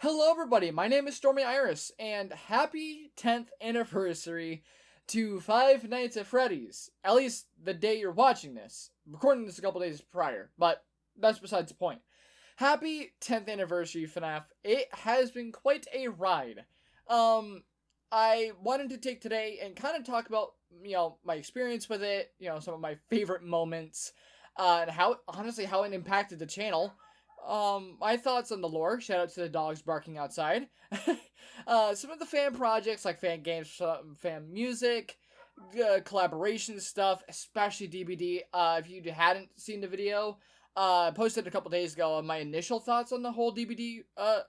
Hello, everybody. My name is StormyIris, and happy 10th anniversary to Five Nights at Freddy's. At least the day you're watching this. Recording this a couple days prior, but that's besides the point. Happy 10th anniversary, FNAF. It has been quite a ride. I wanted to take today and kind of talk about, my experience with it, some of my favorite moments, and how it impacted the channel. My thoughts on the lore. Shout out to the dogs barking outside. Some of the fan projects like fan games, fan music, collaboration stuff, especially DBD. If you hadn't seen the video, I posted a couple days ago on my initial thoughts on the whole DBD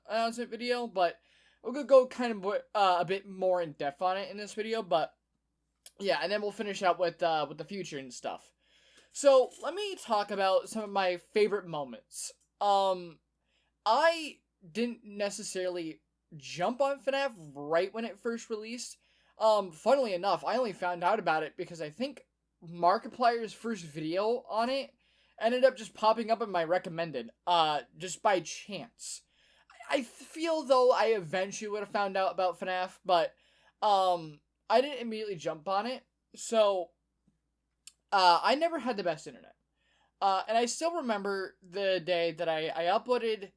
announcement video, but we're gonna go kind of a bit more in depth on it in this video. But yeah, and then we'll finish out with the future and stuff. So let me talk about some of my favorite moments. I didn't necessarily jump on FNAF right when it first released. Funnily enough, I only found out about it because I think Markiplier's first video on it ended up just popping up in my recommended, just by chance. I feel though I eventually would have found out about FNAF, but, I didn't immediately jump on it, so, I never had the best internet. And I still remember the day that I uploaded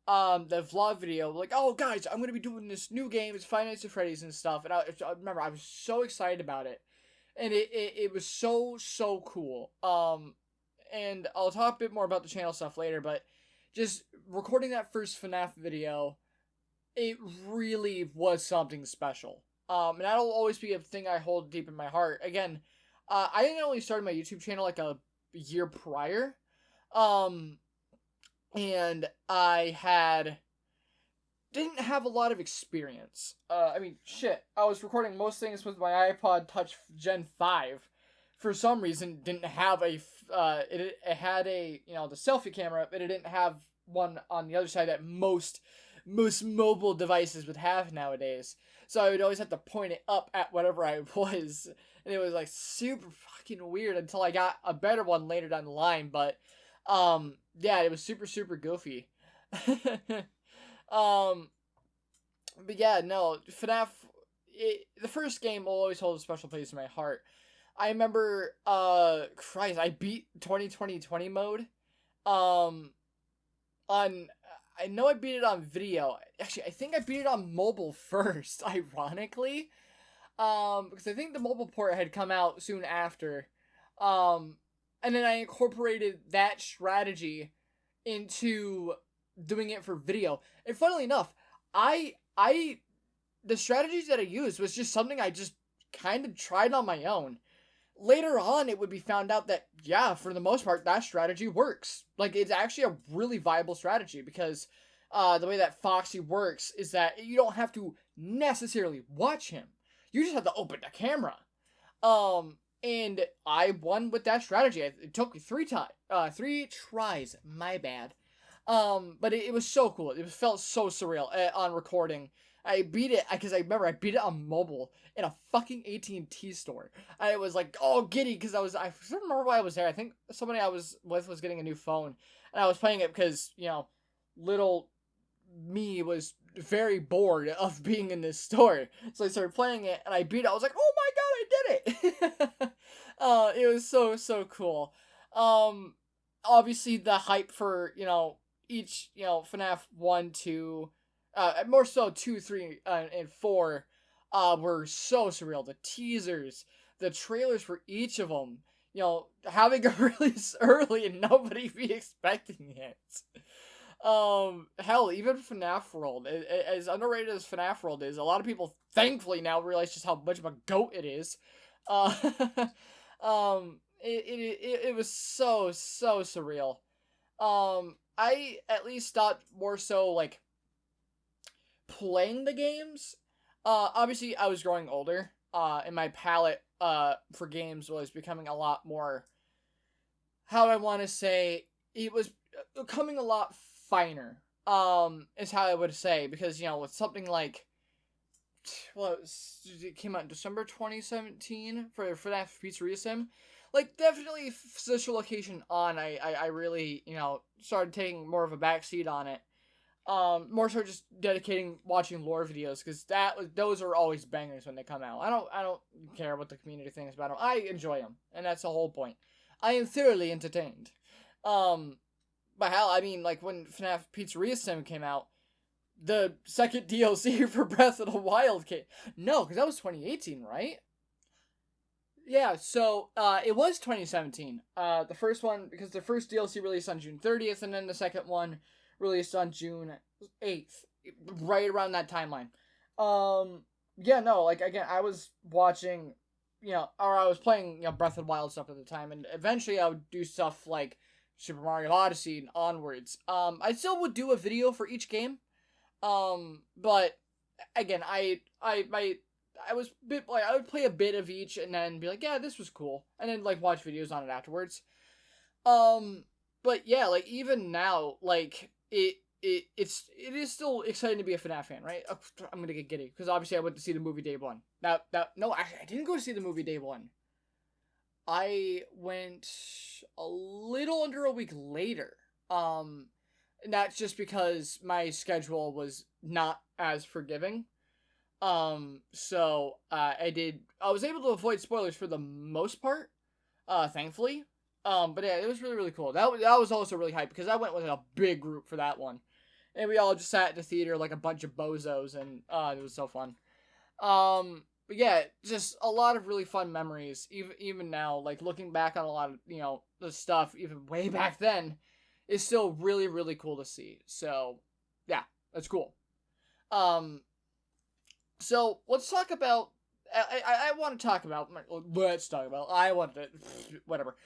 the vlog video, like, oh guys, I'm gonna be doing this new game, it's Five Nights at Freddy's and stuff, and I remember I was so excited about it, and it was so cool. And I'll talk a bit more about the channel stuff later, but just recording that first FNAF video, it really was something special. And that'll always be a thing I hold deep in my heart. Again, I think I only started my YouTube channel like a year prior, and I didn't have a lot of experience. I mean, shit, I was recording most things with my iPod Touch Gen 5. For some reason, didn't have it had a, the selfie camera, but it didn't have one on the other side that most mobile devices would have nowadays. So I would always have to point it up at whatever I was, and it was like super fucking weird until I got a better one later down the line. But yeah, it was super goofy. But yeah, no, FNAF. The first game will always hold a special place in my heart. I remember, Christ, I beat 2020 mode, on, I know I beat it on video. Actually, I think I beat it on mobile first, ironically, because I think the mobile port had come out soon after, and then I incorporated that strategy into doing it for video. And funnily enough, the strategies that I used was just something I just kind of tried on my own. Later on, it would be found out that, yeah, for the most part, that strategy works. Like, it's actually a really viable strategy because the way that Foxy works is that you don't have to necessarily watch him. You just have to open the camera. And I won with that strategy. It took me three tries, my bad. But it was so cool. It felt so surreal on recording. I beat it because I remember I beat it on mobile in a fucking AT&T store. I was like, oh, giddy, because I don't remember why I was there. I think somebody I was with was getting a new phone, and I was playing it because, little me was very bored of being in this store. So I started playing it, and I beat it. I was like, oh my god, I did it! It was so cool. Obviously the hype for, each, FNAF 1, 2, more so 2, 3, and 4, were so surreal. The teasers, the trailers for each of them, having a release early and nobody be expecting it. Hell, even FNAF World, as underrated as FNAF World is, a lot of people thankfully now realize just how much of a goat it is. It was so surreal. I at least thought more so, like, playing the games. Obviously I was growing older, and my palette, for games was becoming a lot more, how I want to say, it was becoming a lot finer, is how I would say, because, with something like, well, it came out in December 2017 for that Pizzeria Sim, like, definitely Social Location on, I really, started taking more of a backseat on it. More so just dedicating watching lore videos, because those are always bangers when they come out. I don't care what the community thinks about them. I enjoy them, and that's the whole point. I am thoroughly entertained. But hell, I mean, like when FNAF Pizzeria Sim came out, the second DLC for Breath of the Wild came. No, because that was 2018, right? Yeah, so it was 2017. The first one, because the first DLC released on June 30th, and then the second one released on June 8th, right around that timeline. Yeah, no, like again, I was watching, or I was playing, Breath of the Wild stuff at the time, and eventually I would do stuff like Super Mario Odyssey and onwards. I still would do a video for each game. But again, I was a bit like, I would play a bit of each and then be like, yeah, this was cool, and then like watch videos on it afterwards. But yeah, like even now, like it is still exciting to be a FNAF fan, right? I'm gonna get giddy because obviously I went to see the movie day one. No, actually, I didn't go to see the movie day one. I went a little under a week later. And that's just because my schedule was not as forgiving. So I was able to avoid spoilers for the most part, thankfully. But yeah, it was really, really cool. That was also really hype because I went with a big group for that one. And we all just sat at the theater like a bunch of bozos, and it was so fun. But yeah, just a lot of really fun memories. Even now, like looking back on a lot of, the stuff even way back then is still really, really cool to see. So yeah, that's cool. So let's talk about. I want to talk about. Let's talk about. I want to. Whatever.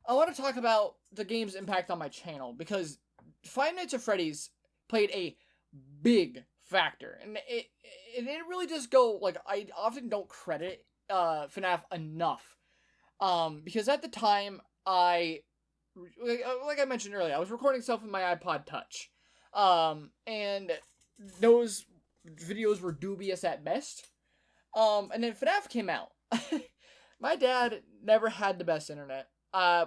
I want to talk about the game's impact on my channel because Five Nights at Freddy's played a big factor, and it really does go, like, I often don't credit FNAF enough, because at the time like I mentioned earlier, I was recording stuff with my iPod Touch, and those videos were dubious at best, and then FNAF came out. My dad never had the best internet.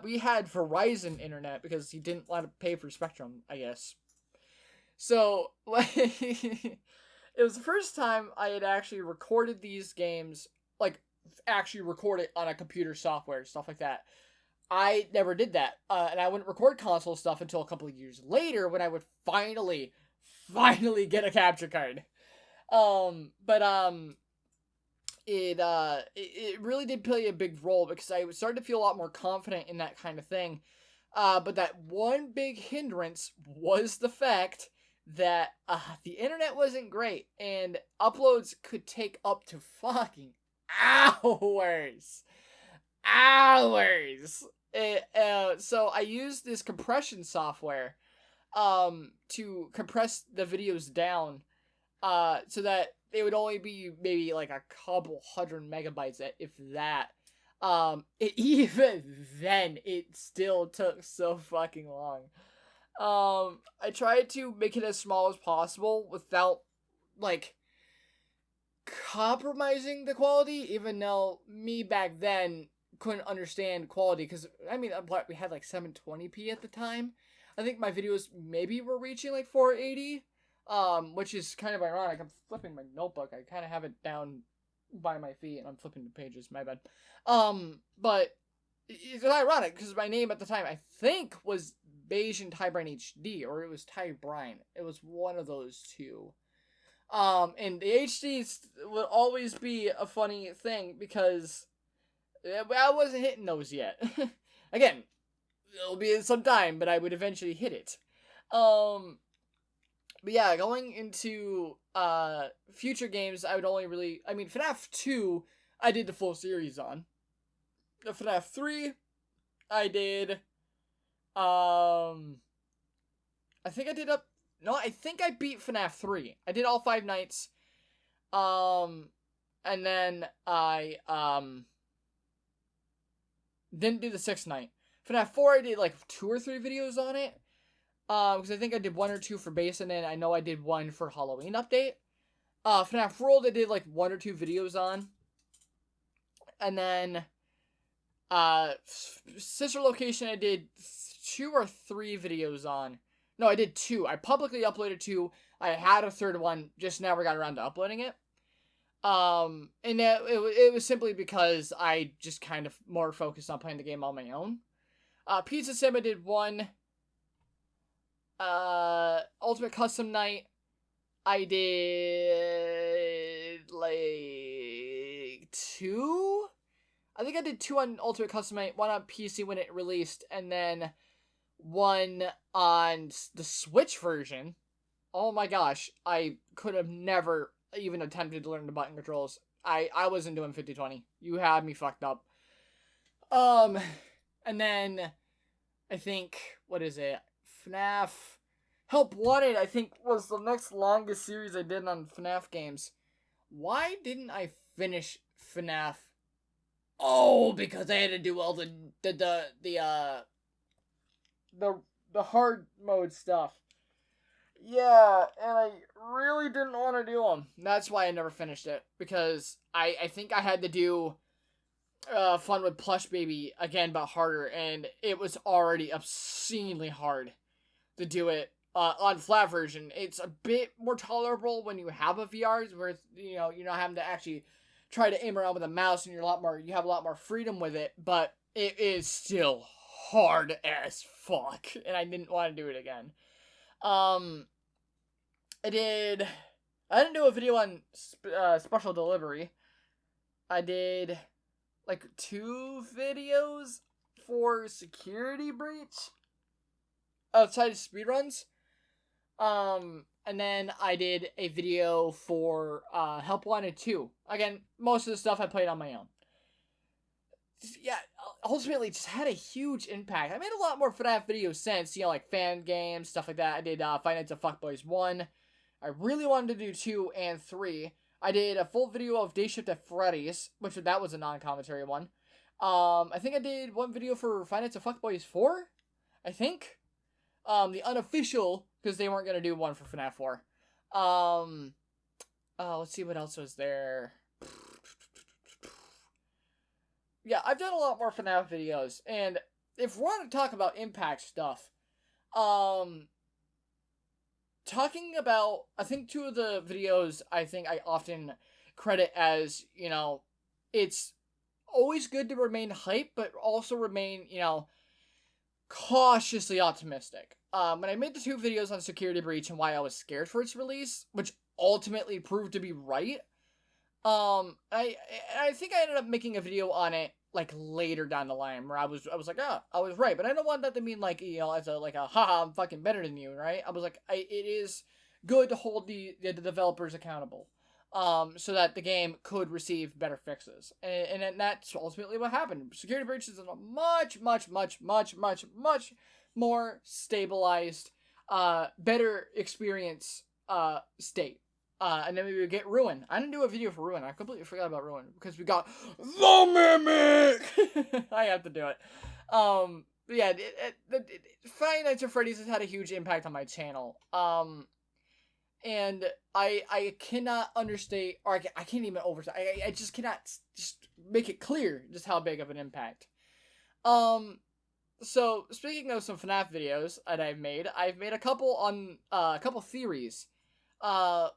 We had Verizon internet because he didn't want to pay for Spectrum, I guess. So, like, it was the first time I had actually recorded these games, like, actually record it on a computer software, stuff like that. I never did that, and I wouldn't record console stuff until a couple of years later when I would finally get a capture card. It really did play a big role because I started to feel a lot more confident in that kind of thing. But that one big hindrance was the fact that the internet wasn't great, and uploads could take up to fucking hours. So I used this compression software to compress the videos down so that it would only be maybe like a couple hundred megabytes, if that. Even then, it still took so fucking long. I tried to make it as small as possible without, like, compromising the quality, even though me back then couldn't understand quality, because, I mean, we had, like, 720p at the time. I think my videos maybe were reaching, like, 480, which is kind of ironic. I'm flipping my notebook. I kind of have it down by my feet, and I'm flipping the pages. My bad. But it's ironic, because my name at the time, I think, was Bayesian Tybrine HD, or it was Tybrine. It was one of those two. And the HDs will always be a funny thing, because I wasn't hitting those yet. Again, it'll be some time, but I would eventually hit it. But yeah, going into future games, I would only really... I mean, FNAF 2, I did the full series on. The FNAF 3, I did... I think I did up... No, I think I beat FNAF 3. I did all 5 nights. And then I, didn't do the 6th night. FNAF 4, I did, like, 2 or 3 videos on it. Because I think I did 1 or 2 for base, and then I know I did 1 for Halloween update. FNAF World, I did, like, 1 or 2 videos on. And then, Sister Location, I did 2 or 3 videos on. No, I did 2. I publicly uploaded 2. I had a third one, just never got around to uploading it. And it was simply because I just kind of more focused on playing the game on my own. Pizza Sim, I did 1. Ultimate Custom Night, I did like 2. I think I did 2 on Ultimate Custom Night, 1 on PC when it released, and then 1 on the Switch version. Oh my gosh, I could have never even attempted to learn the button controls. I wasn't doing 50-20. You had me fucked up. And then I think, what is it? FNAF Help Wanted, I think, was the next longest series I did on FNAF games. Why didn't I finish FNAF? Oh, because I had to do all the hard mode stuff. Yeah, and I really didn't want to do them. That's why I never finished it, because I think I had to do Fun with Plush Baby again, but harder, and it was already obscenely hard to do it on flat version. It's a bit more tolerable when you have a VR, where you're not having to actually try to aim around with a mouse, and you have a lot more freedom with it, but it is still hard as fuck, and I didn't want to do it again. I didn't do a video on special delivery. I did like 2 videos for Security Breach outside of speedruns. And then I did a video for Help Wanted 2. Again, most of the stuff I played on my own. Yeah, ultimately just had a huge impact. I made a lot more FNAF videos since, like fan games, stuff like that. I did Five Nights at Fuckboys 1. I really wanted to do 2 and 3. I did a full video of Day Shift at Freddy's, which that was a non-commentary one. I think I did 1 video for Five Nights at Fuckboys 4, I think. The unofficial, because they weren't going to do one for FNAF 4. Let's see what else was there. Yeah, I've done a lot more FNAF videos, and if we want to talk about impact stuff, talking about, I think 2 of the videos I think I often credit as, it's always good to remain hype, but also remain, cautiously optimistic. When I made the 2 videos on Security Breach and why I was scared for its release, which ultimately proved to be right, I think I ended up making a video on it like later down the line where I was like, I was right, but I don't want that to mean like, as a haha, I'm fucking better than you, right? I was like, it is good to hold the developers accountable, so that the game could receive better fixes, and that's ultimately what happened. Security Breach is in a much more stabilized, better experience state. And then we would get Ruin. I didn't do a video for Ruin. I completely forgot about Ruin because we got the Mimic. I have to do it. But yeah, Five Nights at Freddy's has had a huge impact on my channel. And I cannot understate, or I can't even overstate. I just cannot just make it clear just how big of an impact. So speaking of some FNAF videos that I've made a couple on a couple theories. What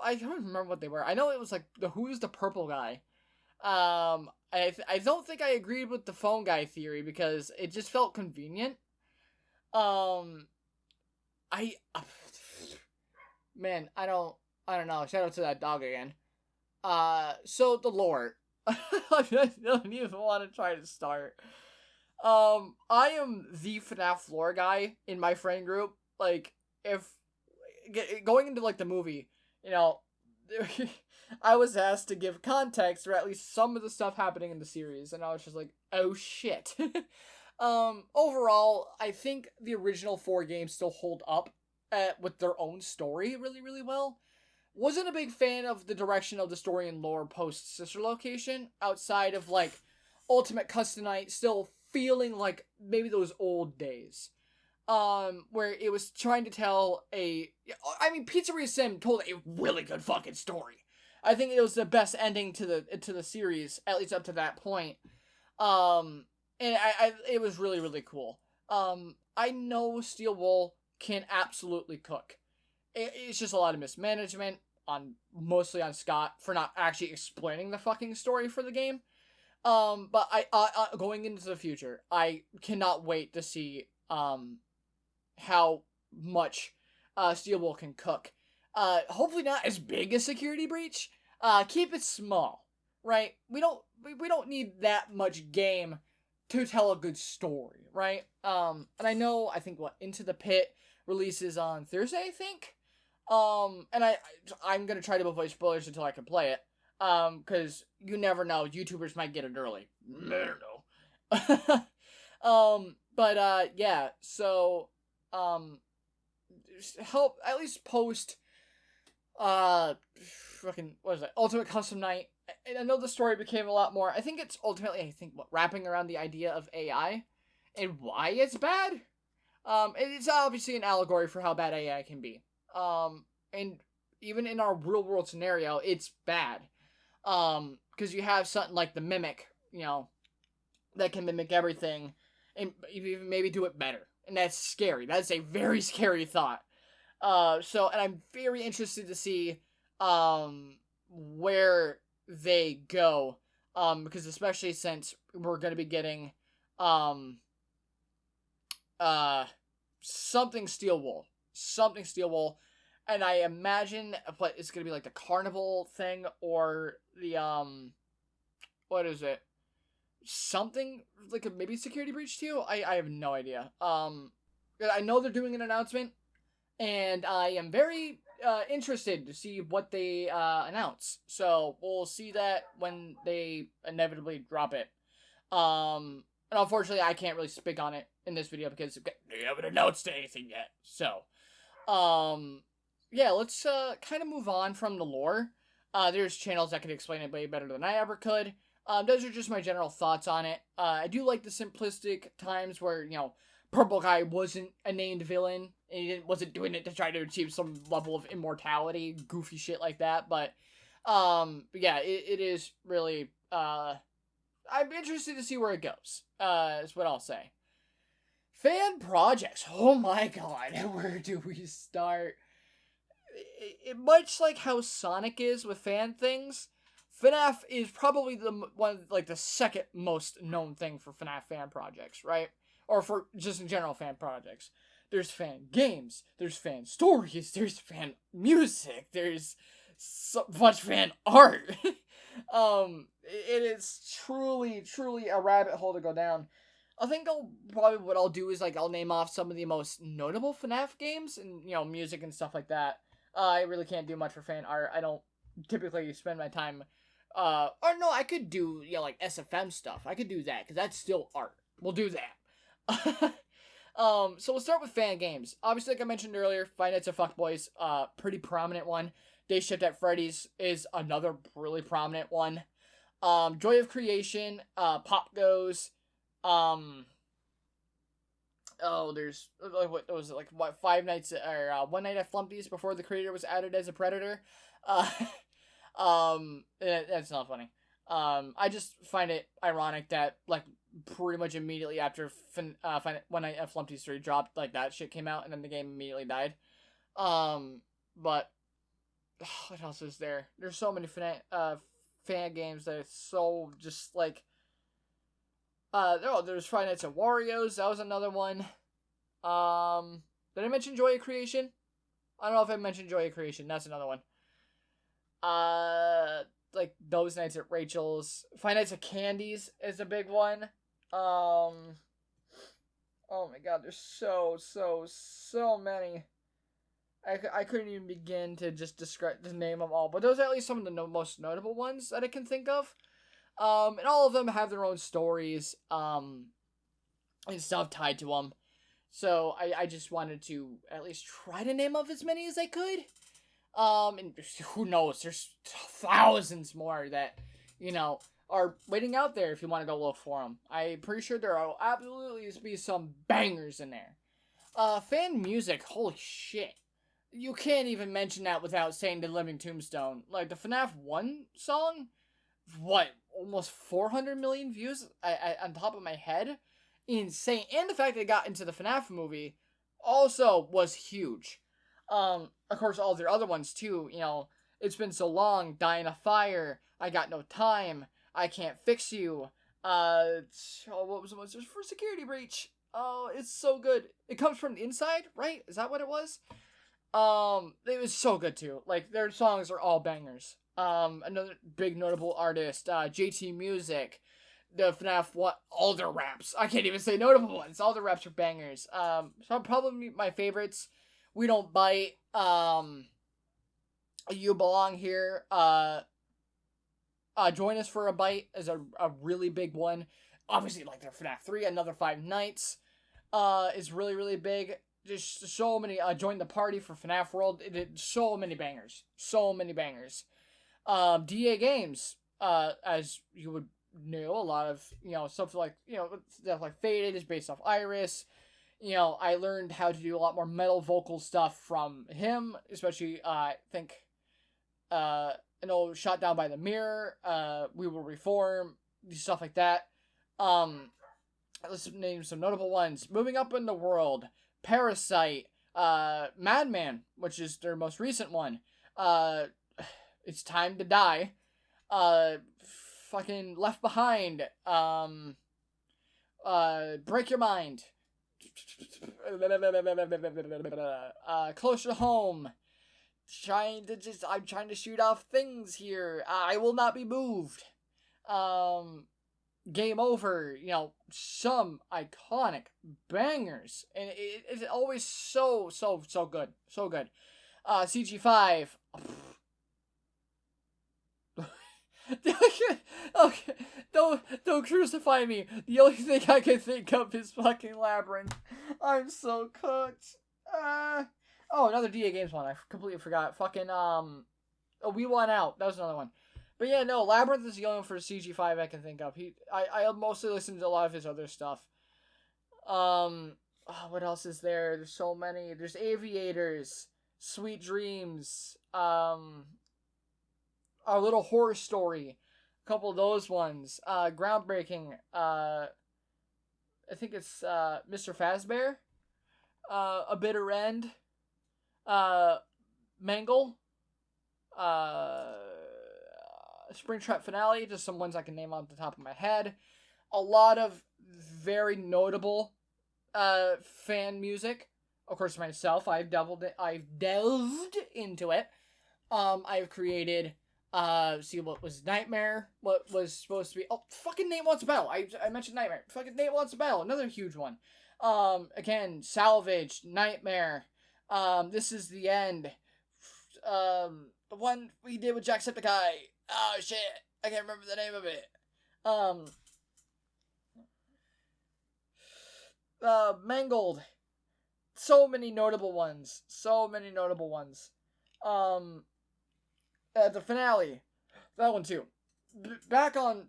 I don't remember what they were. I know it was like who's the purple guy. I don't think I agreed with the phone guy theory because it just felt convenient. Man, I don't know. Shout out to that dog again. So the lore. I don't even want to try to start. I am the FNAF lore guy in my friend group. Like, if going into like the movie, I was asked to give context or at least some of the stuff happening in the series, and I was just like, oh shit. Overall, I think the original 4 games still hold up with their own story really, really well. Wasn't a big fan of the direction of the story and lore post Sister Location, outside of like Ultimate Custom Night still feeling like maybe those old days. Where it was trying to tell Pizzeria Sim told a really good fucking story. I think it was the best ending to the series, at least up to that point. And it was really, really cool. I know Steel Wool can absolutely cook. It's just a lot of mismanagement mostly on Scott for not actually explaining the fucking story for the game. But I going into the future, I cannot wait to see how much Steel Wool can cook. Hopefully not as big as Security Breach. Keep it small, right? We don't need that much game to tell a good story, right? And I think Into the Pit releases on Thursday, I think. And I'm gonna try to avoid spoilers until I can play it. Cause you never know, YouTubers might get it early. Never know. Yeah, so, help, at least post, fucking, what is it, Ultimate Custom Night. And I know the story became a lot more, I think it's ultimately, wrapping around the idea of AI, and why it's bad. It's obviously an allegory for how bad AI can be. And even in our real world scenario, it's bad. Because you have something like the Mimic, that can mimic everything, and even maybe do it better. And that's scary. That's a very scary thought. And I'm very interested to see, where they go. Because especially since we're going to be getting, something Steel Wool. And I imagine it's going to be like the Carnival thing or the, what is it? Something like maybe Security Breach 2? I have no idea. I know they're doing an announcement, and I am very interested to see what they announce. So we'll see that when they inevitably drop it. And unfortunately, I can't really speak on it in this video because they haven't announced anything yet. So, yeah, let's kind of move on from the lore. There's channels that can explain it way better than I ever could. Those are just my general thoughts on it. I do like the simplistic times where, Purple Guy wasn't a named villain, and he wasn't doing it to try to achieve some level of immortality, goofy shit like that, but yeah, it is really, I'm interested to see where it goes, is what I'll say. Fan projects, oh my god, where do we start? Much like how Sonic is with fan things, FNAF is probably the second most known thing for FNAF fan projects, right? Or for just in general fan projects. There's fan games, there's fan stories, there's fan music, there's so much fan art. It is truly a rabbit hole to go down. I think what I'll do is I'll name off some of the most notable FNAF games and music and stuff like that. I really can't do much for fan art. I don't typically spend my time, or no, I could do, like SFM stuff. I could do that, because that's still art. We'll do that. So we'll start with fan games. Obviously, like I mentioned earlier, Five Nights at Fuckboys, pretty prominent one. Day Shift at Freddy's is another really prominent one. Joy of Creation, Pop Goes, there's, what was it, Five Nights, or One Night at Flumpy's before the creator was added as a predator. That's not funny. I just find it ironic that, pretty much immediately after One Night at Flumpy's 3 dropped, that shit came out, and then the game immediately died. But, what else is there? There's so many fan games that it's so, just, there's Five Nights at Wario's. That was another one. Did I mention Joy of Creation? I don't know if I mentioned Joy of Creation. That's another one. Those Nights at Rachel's. Five Nights at Candy's is a big one. Oh my god, there's so many. I couldn't even begin to just name them all. But those are at least some of the most notable ones that I can think of. And all of them have their own stories, and stuff tied to them. So I just wanted to at least try to name off as many as I could. And who knows, there's thousands more that, are waiting out there if you want to go look for them. I'm pretty sure there will absolutely be some bangers in there. Fan music, holy shit. You can't even mention that without saying The Living Tombstone. The FNAF 1 song, almost 400 million views on top of my head? Insane. And the fact that it got into the FNAF movie, also was huge. Of course, all their other ones too. It's been so long. Die in a Fire. I Got No Time. I Can't Fix You. What was the one for Security Breach? Oh, it's so good. It Comes From the Inside, right? Is that what it was? It was so good too. Like, their songs are all bangers. Another big notable artist, JT Music, the FNAF, all their raps. I can't even say notable ones. All their raps are bangers. So probably my favorites. We Don't Bite. You Belong Here. Join Us for a Bite is a really big one. Obviously, like their FNAF 3, Another Five Nights, is really, really big. Just so many. Join the Party for FNAF World. It did so many bangers. So many bangers. DA Games, as you would know, a lot of, stuff like, stuff like Faded is based off Iris. I learned how to do a lot more metal vocal stuff from him, especially, I think, Shot Down by the Mirror, We Will Reform, stuff like that. Let's name some notable ones. Moving Up in the World, Parasite, Madman, which is their most recent one. It's Time to Die. Fucking Left Behind. Break Your Mind. Closer to Home. I'm trying to shoot off things here. I Will Not Be Moved. Game Over. Some iconic bangers, and it's always so good, so good. CG5. Okay, don't crucify me. The only thing I can think of is fucking Labyrinth. I'm so cooked. Another DA Games one. I completely forgot. Fucking We Want Out. That was another one. But yeah, no, Labyrinth is the only one for CG5 I can think of. I mostly listen to a lot of his other stuff. What else is there? There's so many. There's Aviators, Sweet Dreams, Our Little Horror Story, a couple of those ones. Groundbreaking. I think it's Mr. Fazbear. A Bitter End. Mangle. Springtrap Finale, just some ones I can name off the top of my head. A lot of very notable fan music. Of course, myself, I've delved into it. I've created what was Nightmare, what was supposed to be fucking Nate Wants a Battle. I mentioned Nightmare. Fucking Nate Wants a Battle, another huge one. Again, Salvage, Nightmare, This Is the End. The one we did with Jacksepticeye. Oh shit, I can't remember the name of it. Mangled. So many notable ones. The finale. That one too. Back on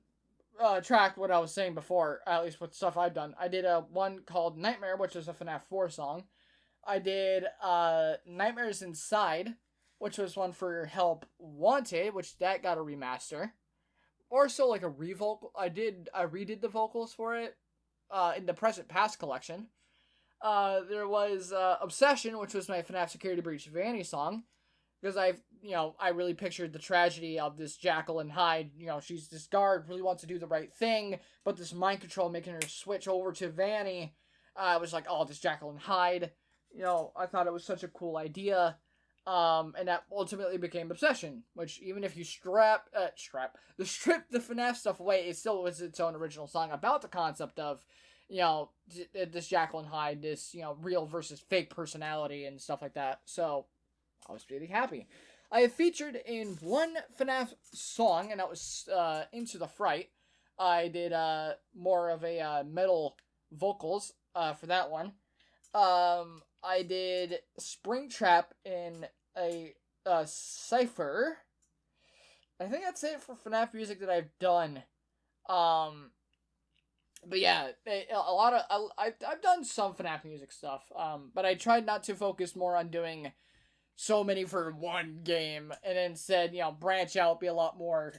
track what I was saying before, at least with stuff I've done. I did one called Nightmare, which is a FNAF 4 song. I did Nightmares Inside, which was one for Help Wanted, which that got a remaster. Or so like a revocal. I redid the vocals for it in the Present Past collection. There was Obsession, which was my FNAF Security Breach Vanny song. Because I really pictured the tragedy of this Jekyll and Hyde. She's this guard, really wants to do the right thing, but this mind control making her switch over to Vanny. I was like, oh, this Jekyll and Hyde. I thought it was such a cool idea. And that ultimately became Obsession, which even if you strip the FNAF stuff away, it still was its own original song about the concept of, this Jekyll and Hyde, this, real versus fake personality and stuff like that. So I was really happy. I have featured in one FNAF song, and that was Into the Fright. I did more of a metal vocals for that one. I did Springtrap in a Cypher. I think that's it for FNAF music that I've done. But yeah, I've done some FNAF music stuff. But I tried not to focus more on doing so many for one game, and instead, branch out, be a lot more,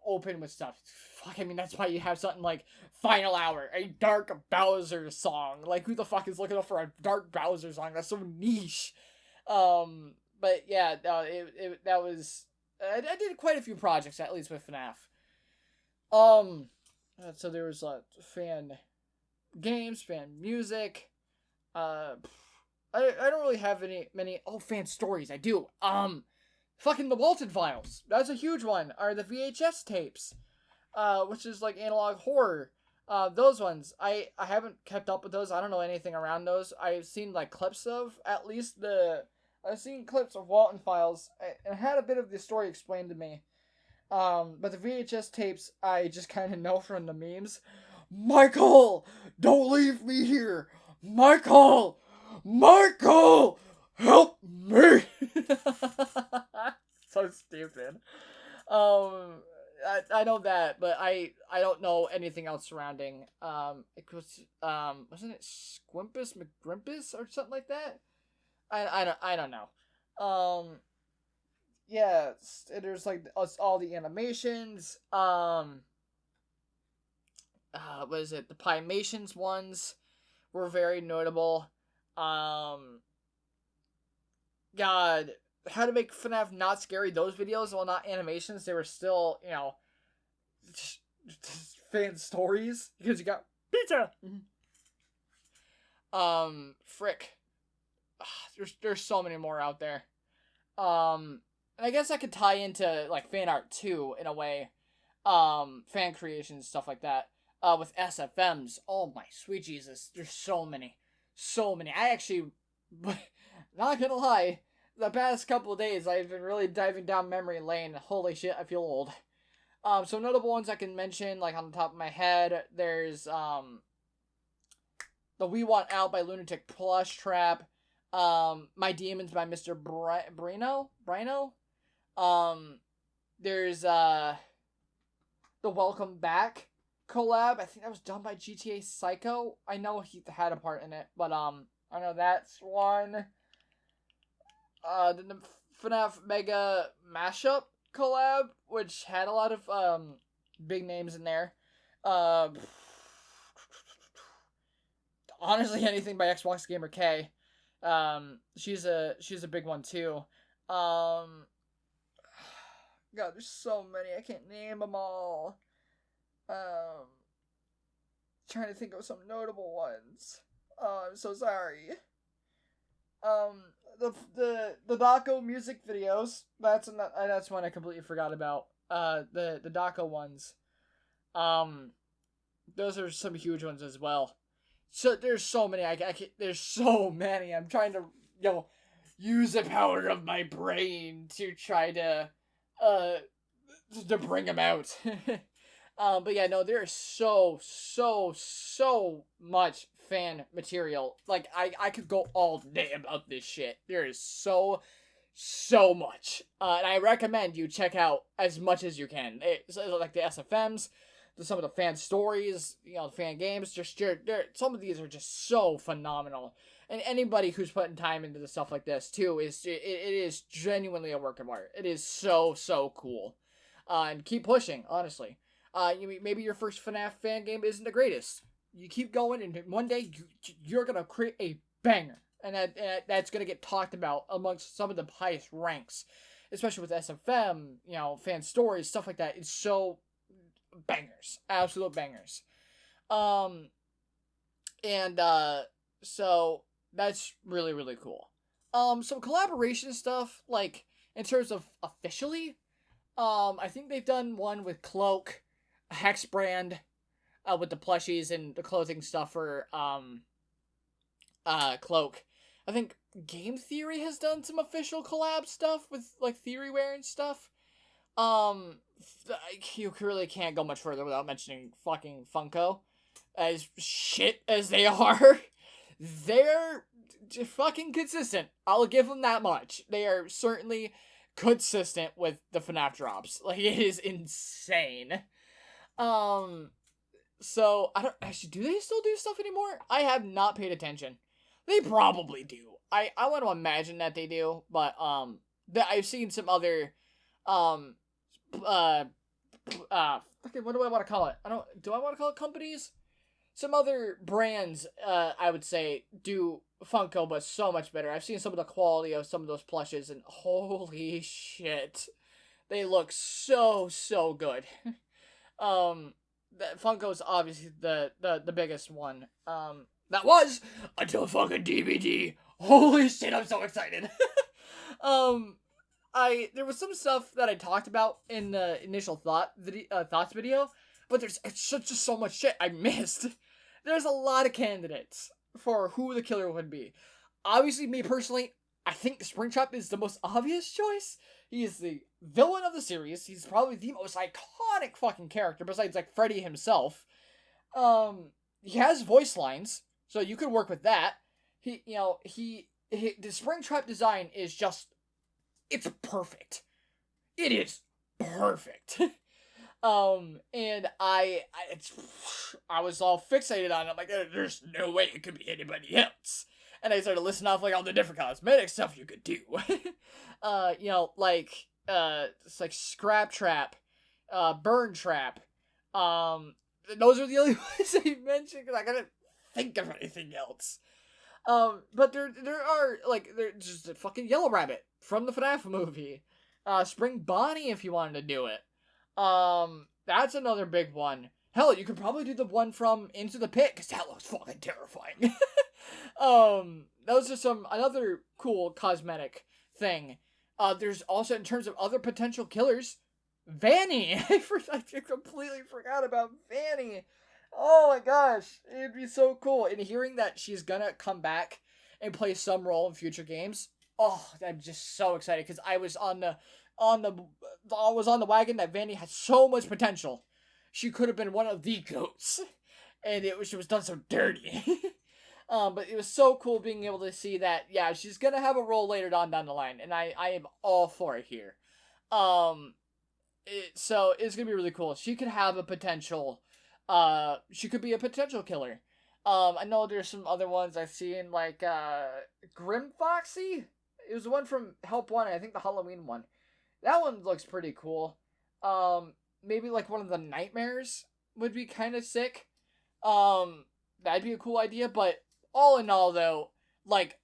open with stuff. Fuck, I mean, that's why you have something like Final Hour, a Dark Bowser song. Like, who the fuck is looking up for a Dark Bowser song? That's so niche. But yeah, that was, I did quite a few projects, at least with FNAF. So there was, fan games, fan music, I don't really have many fan stories. I do. Fucking the Walton Files. That's a huge one. Are the VHS tapes, which is like analog horror. Those ones. I haven't kept up with those. I don't know anything around those. I've seen like clips of at least I've seen clips of Walton Files and had a bit of the story explained to me. But the VHS tapes I just kind of know from the memes. Michael, don't leave me here. Michael, help me. So stupid. I know that, but I don't know anything else surrounding. It was wasn't it Squimpus McGrimpus or something like that? I don't know. Yeah, there's like all the animations. What is it? The Pymations ones were very notable. God, how to make FNAF not scary? Those videos, while not animations, they were still, fan stories because you got pizza. Frick. There's so many more out there. And I guess I could tie into like fan art too in a way. Fan creations, stuff like that. With SFMs. Oh my sweet Jesus. There's so many. I actually, not gonna lie, the past couple of days I've been really diving down memory lane. Holy shit, I feel old. So notable ones I can mention, like on the top of my head, there's, the We Want Out by Lunatic Plush Trap. My Demons by Mr. Brino. There's, the Welcome Back collab. I think that was done by GTA Psycho. I know he had a part in it, but I know that's one. The FNAF Mega Mashup collab, which had a lot of big names in there. Honestly, anything by Xbox Gamer K. She's a big one too. God, there's so many. I can't name them all. Trying to think of some notable ones. Oh, I'm so sorry. The Daco music videos. That's one I completely forgot about. The Daco ones. Those are some huge ones as well. So there's so many. There's so many. I'm trying to use the power of my brain to try to bring them out. But yeah, no, there's so much fan material. Like, I could go all day about this shit. There is so much. And I recommend you check out as much as you can. Like the SFMs, some of the fan stories, the fan games. Some of these are just so phenomenal. And anybody who's putting time into the stuff like this, too, it is genuinely a work of art. It is so cool. And keep pushing, honestly. Maybe your first FNAF fan game isn't the greatest. You keep going, and one day you're gonna create a banger, and that's gonna get talked about amongst some of the highest ranks, especially with SFM, fan stories, stuff like that. It's so bangers, absolute bangers. So that's really cool. Some collaboration stuff, like in terms of officially, I think they've done one with Cloak, Hex brand, with the plushies and the clothing stuff for Cloak. I think Game Theory has done some official collab stuff with like Theory Wear and stuff. You really can't go much further without mentioning fucking Funko. As shit as they are, they're fucking consistent. I'll give them that much. They are certainly consistent with the FNAF drops. Like, it is insane. So, I don't, actually, do they still do stuff anymore? I have not paid attention. They probably do. I want to imagine that they do, but, I've seen some other, okay, what do I want to call it? Do I want to call it companies? Some other brands, I would say, do Funko, but so much better. I've seen some of the quality of some of those plushes, and holy shit, they look so good. That Funko's obviously the biggest one. That was until fucking DVD. Holy shit, I'm so excited. There was some stuff that I talked about in the initial thoughts video, but it's just so much shit I missed. There's a lot of candidates for who the killer would be. Obviously, me personally, I think Springtrap is the most obvious choice. He is the villain of the series. He's probably the most iconic fucking character besides like Freddy himself. He has voice lines, so you could work with that. The Springtrap design is just, it's perfect. It is perfect. And I was all fixated on it. I'm like, there's no way it could be anybody else. And I started listing off like all the different cosmetic stuff you could do. It's like Scrap Trap, Burn Trap. Those are the only ones I mentioned because I couldn't think of anything else. But there are there's just a fucking Yellow Rabbit from the FNAF movie. Spring Bonnie if you wanted to do it. That's another big one. Hell, you could probably do the one from Into the Pit, because that looks fucking terrifying. Those are another cool cosmetic thing. There's also, in terms of other potential killers, Vanny. I completely forgot about Vanny. Oh my gosh, it'd be so cool. And hearing that she's gonna come back and play some role in future games, oh, I'm just so excited, because I was on the wagon that Vanny had so much potential. She could have been one of the goats, and she was done so dirty. But it was so cool being able to see that. Yeah, she's gonna have a role later on down the line, and I am all for it here. So it's gonna be really cool. She could have a potential. She could be a potential killer. I know there's some other ones I've seen, like Grim Foxy. It was the one from Help 1, I think the Halloween one. That one looks pretty cool. Maybe like one of the nightmares would be kind of sick. That'd be a cool idea, but all in all though, like,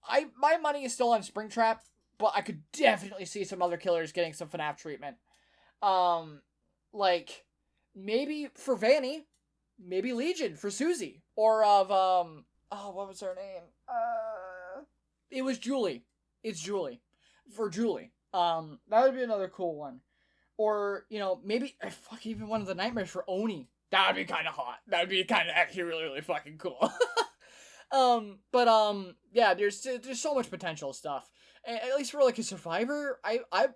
my money is still on Springtrap, but I could definitely see some other killers getting some FNAF treatment. Like, maybe for Vanny, maybe Legion for Susie, or of, what was her name? It was Julie. It's Julie. For Julie. That would be another cool one. Or, maybe, even one of the nightmares for Oni. That would be kind of hot. That would be kind of actually really, really fucking cool. Yeah, there's so much potential stuff. At least for, like, a survivor,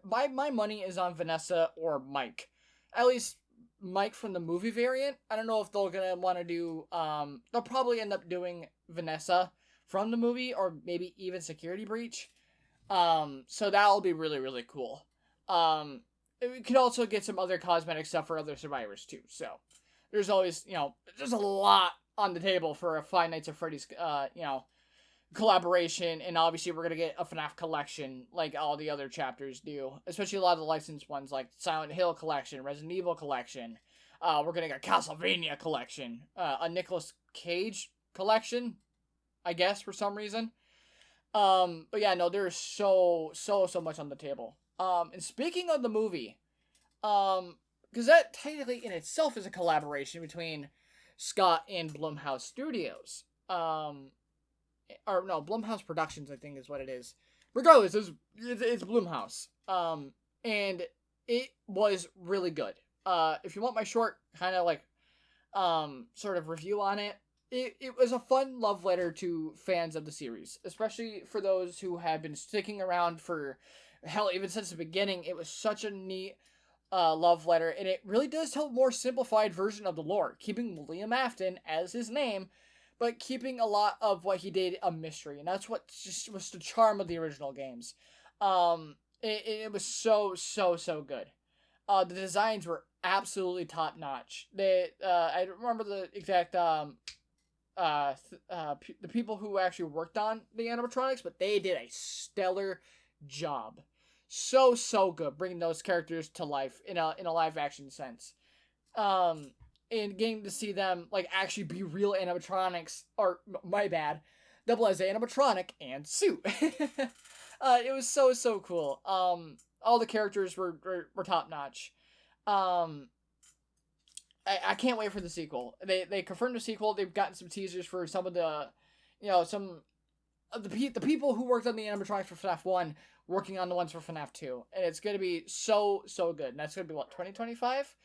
my money is on Vanessa or Mike. At least Mike from the movie variant. I don't know if they're gonna want to do, they'll probably end up doing Vanessa from the movie, or maybe even Security Breach. So that'll be really, really cool. We could also get some other cosmetic stuff for other survivors too. So there's always, there's a lot on the table for a Five Nights at Freddy's, collaboration. And obviously we're going to get a FNAF collection like all the other chapters do. Especially a lot of the licensed ones like Silent Hill collection, Resident Evil collection. We're going to get a Castlevania collection. A Nicolas Cage collection, I guess, for some reason. But yeah, no, there's so much on the table. And speaking of the movie, because that technically in itself is a collaboration between Scott and Blumhouse Studios. Or no, Blumhouse Productions, I think is what it is. Regardless, it's Blumhouse. And it was really good. If you want my short kind of like, sort of review on it, it was a fun love letter to fans of the series, especially for those who have been sticking around for, hell, even since the beginning. It was such a neat love letter, and it really does tell a more simplified version of the lore, keeping Liam Afton as his name, but keeping a lot of what he did a mystery, and that's what just was the charm of the original games. It was so good. The designs were absolutely top notch. I don't remember the exact the people who actually worked on the animatronics, but they did a stellar job. so good, bringing those characters to life in a live action sense. And getting to see them like actually be real animatronics, or my bad, double as animatronic and suit. It was so cool. All the characters were top notch. I can't wait for the sequel. They confirmed the sequel. They've gotten some teasers for some of the, some of the people who worked on the animatronics for FNAF 1 working on the ones for FNAF 2. And it's going to be so good. And that's going to be, 2025?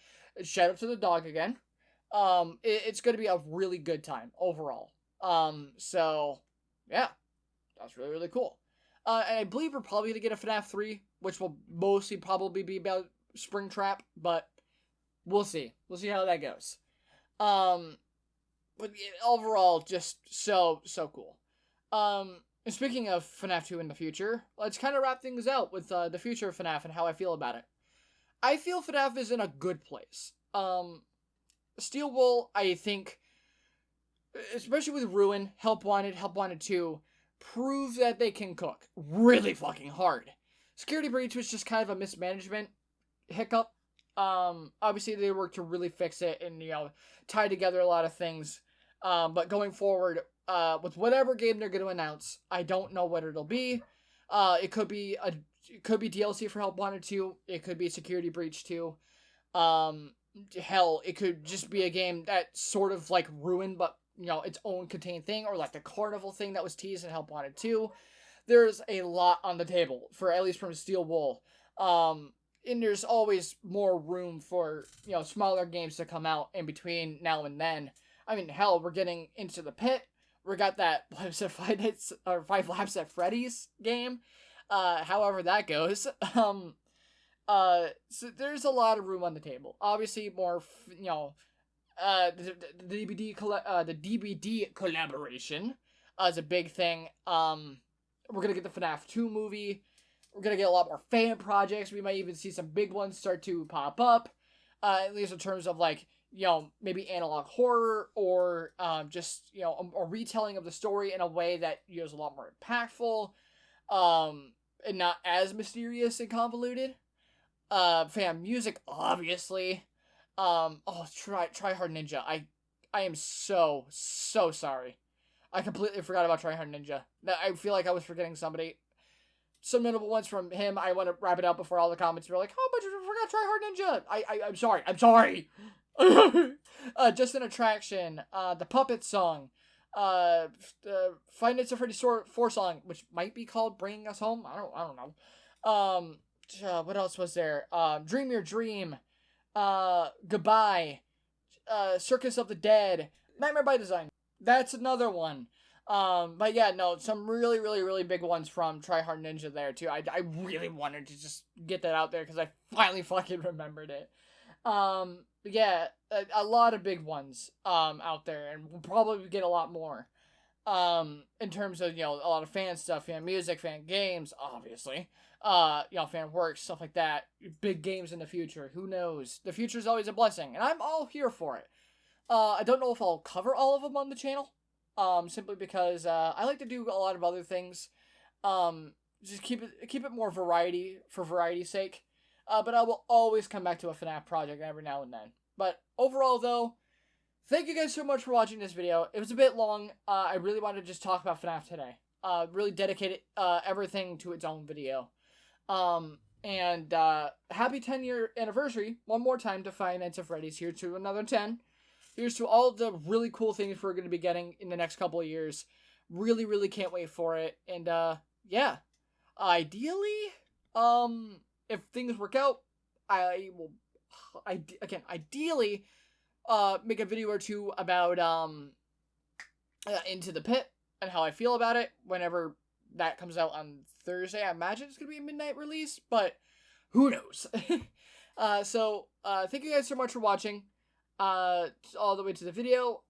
Shout out to the dog again. It's going to be a really good time overall. So, yeah. That's really cool. And I believe we're probably going to get a FNAF 3, which will mostly probably be about Springtrap, but we'll see. We'll see how that goes. But overall, just so cool. And speaking of FNAF 2 in the future, let's kind of wrap things out with the future of FNAF and how I feel about it. I feel FNAF is in a good place. Steel Wool, I think, especially with Ruin, Help Wanted 2, prove that they can cook really fucking hard. Security Breach was just kind of a mismanagement hiccup. Obviously they worked to really fix it and, tie together a lot of things. But going forward, with whatever game they're going to announce, I don't know what it'll be. It could be DLC for Help Wanted 2. It could be Security Breach 2. Hell, it could just be a game that sort of like Ruin, but its own contained thing, or like the carnival thing that was teased in Help Wanted 2. There's a lot on the table for at least from Steel Wool. And there's always more room for, smaller games to come out in between now and then. I mean, hell, we're getting Into the Pit. We got that, Five Laps at Freddy's game. However that goes. So there's a lot of room on the table. Obviously, more, the DVD collaboration is a big thing. We're gonna get the FNAF 2 movie. We're gonna get a lot more fan projects. We might even see some big ones start to pop up. At least in terms of maybe analog horror or just a retelling of the story in a way that is a lot more impactful, and not as mysterious and convoluted. Fan music, obviously. Try Hard Ninja. I am so sorry. I completely forgot about Try Hard Ninja. I feel like I was forgetting somebody. Some notable ones from him. I want to wrap it up before all the comments were like, "Oh, but you forgot Try Hard Ninja." I'm sorry. Just an Attraction. The Puppet song. Five Nights at Freddy's 4 song, which might be called Bringing Us Home. I don't know. What else was there? Dream Your Dream. Goodbye. Circus of the Dead. Nightmare by Design. That's another one. But yeah, no, some really big ones from Try Hard Ninja there too. I really wanted to just get that out there because I finally fucking remembered it. Yeah, a lot of big ones out there, and we'll probably get a lot more. In terms of a lot of fan stuff, fan music, fan games, obviously. Fan work, stuff like that. Big games in the future. Who knows? The future's always a blessing, and I'm all here for it. I don't know if I'll cover all of them on the channel. Simply because I like to do a lot of other things. Just keep it more variety for variety's sake. But I will always come back to a FNAF project every now and then. But overall, though, thank you guys so much for watching this video. It was a bit long. I really wanted to just talk about FNAF today. Really dedicated everything to its own video. And happy 10-year anniversary one more time to Five Nights at Freddy's. Here's to another 10. Here's to all the really cool things we're going to be getting in the next couple of years. Really can't wait for it. And yeah, ideally, if things work out, I will ideally make a video or two about Into the Pit and how I feel about it whenever that comes out on Thursday. I imagine it's gonna be a midnight release, but who knows? So thank you guys so much for watching all the way to the video.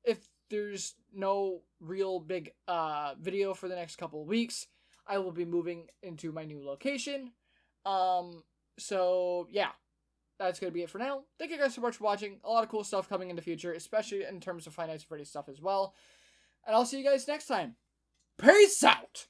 If there's no real big video for the next couple of weeks, I will be moving into my new location. So yeah, that's gonna be it for now. Thank you guys so much for watching. A lot of cool stuff coming in the future, especially in terms of Five Nights at Freddy's stuff as well. And I'll see you guys next time. Peace out!